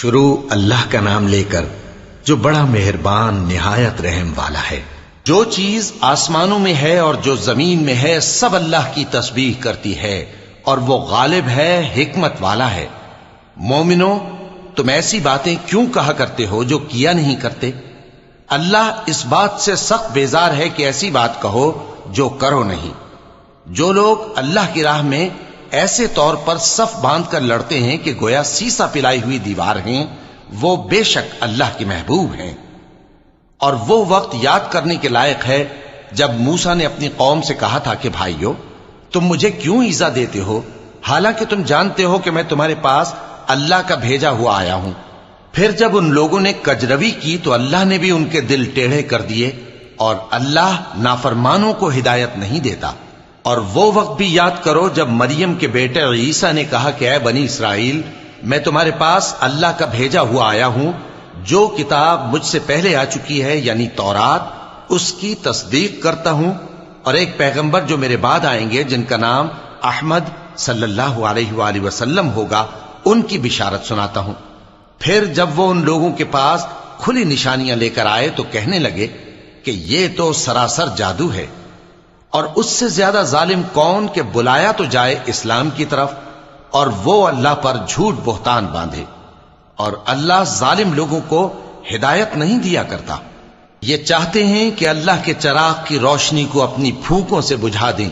شروع اللہ کا نام لے کر جو بڑا مہربان نہایت رحم والا ہے۔ جو چیز آسمانوں میں ہے اور جو زمین میں ہے سب اللہ کی تسبیح کرتی ہے اور وہ غالب ہے، حکمت والا ہے۔ مومنو، تم ایسی باتیں کیوں کہا کرتے ہو جو کیا نہیں کرتے؟ اللہ اس بات سے سخت بیزار ہے کہ ایسی بات کہو جو کرو نہیں۔ جو لوگ اللہ کی راہ میں ایسے طور پر صف باندھ کر لڑتے ہیں کہ گویا سیسا پلائی ہوئی دیوار ہیں، وہ بے شک اللہ کے محبوب ہیں۔ اور وہ وقت یاد کرنے کے لائق ہے جب موسیٰ نے اپنی قوم سے کہا تھا کہ بھائیو، تم مجھے کیوں ایذا دیتے ہو حالانکہ تم جانتے ہو کہ میں تمہارے پاس اللہ کا بھیجا ہوا آیا ہوں۔ پھر جب ان لوگوں نے کجروی کی تو اللہ نے بھی ان کے دل ٹیڑھے کر دیے، اور اللہ نافرمانوں کو ہدایت نہیں دیتا۔ اور وہ وقت بھی یاد کرو جب مریم کے بیٹے عیسیٰ نے کہا کہ اے بنی اسرائیل، میں تمہارے پاس اللہ کا بھیجا ہوا آیا ہوں، جو کتاب مجھ سے پہلے آ چکی ہے یعنی تورات، اس کی تصدیق کرتا ہوں، اور ایک پیغمبر جو میرے بعد آئیں گے جن کا نام احمد صلی اللہ علیہ وآلہ وسلم ہوگا، ان کی بشارت سناتا ہوں۔ پھر جب وہ ان لوگوں کے پاس کھلی نشانیاں لے کر آئے تو کہنے لگے کہ یہ تو سراسر جادو ہے، اور اس سے زیادہ ظالم کون کہ بلایا تو جائے اسلام کی طرف اور وہ اللہ پر جھوٹ بہتان باندھے۔ اور اللہ ظالم لوگوں کو ہدایت نہیں دیا کرتا۔ یہ چاہتے ہیں کہ اللہ کے چراغ کی روشنی کو اپنی پھونکوں سے بجھا دیں،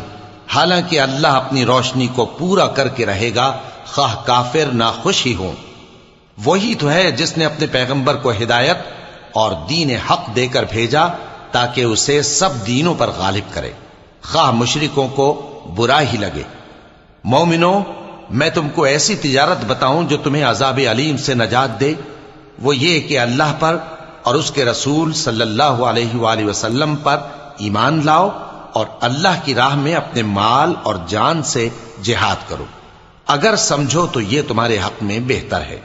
حالانکہ اللہ اپنی روشنی کو پورا کر کے رہے گا، خواہ کافر ناخوش ہی ہوں۔ وہی تو ہے جس نے اپنے پیغمبر کو ہدایت اور دین حق دے کر بھیجا تاکہ اسے سب دینوں پر غالب کرے، خواہ مشرکوں کو برا ہی لگے۔ مومنو، میں تم کو ایسی تجارت بتاؤں جو تمہیں عذاب علیم سے نجات دے؟ وہ یہ کہ اللہ پر اور اس کے رسول صلی اللہ علیہ وآلہ وسلم پر ایمان لاؤ اور اللہ کی راہ میں اپنے مال اور جان سے جہاد کرو، اگر سمجھو تو یہ تمہارے حق میں بہتر ہے۔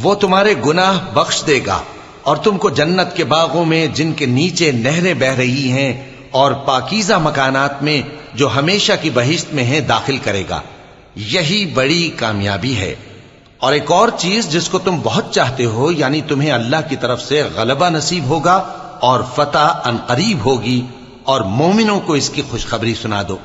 وہ تمہارے گناہ بخش دے گا اور تم کو جنت کے باغوں میں جن کے نیچے نہریں بہ رہی ہیں اور پاکیزہ مکانات میں جو ہمیشہ کی بہشت میں ہیں داخل کرے گا۔ یہی بڑی کامیابی ہے۔ اور ایک اور چیز جس کو تم بہت چاہتے ہو، یعنی تمہیں اللہ کی طرف سے غلبہ نصیب ہوگا اور فتح عنقریب ہوگی، اور مومنوں کو اس کی خوشخبری سنا دو۔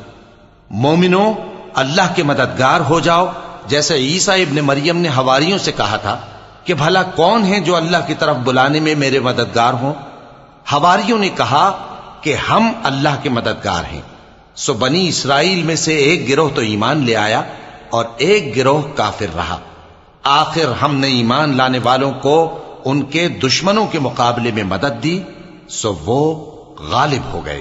مومنوں، اللہ کے مددگار ہو جاؤ، جیسے عیسیٰ ابن مریم نے حواریوں سے کہا تھا کہ بھلا کون ہے جو اللہ کی طرف بلانے میں میرے مددگار ہوں؟ حواریوں نے کہا کہ ہم اللہ کے مددگار ہیں۔ سو بنی اسرائیل میں سے ایک گروہ تو ایمان لے آیا اور ایک گروہ کافر رہا۔ آخر ہم نے ایمان لانے والوں کو ان کے دشمنوں کے مقابلے میں مدد دی، سو وہ غالب ہو گئے۔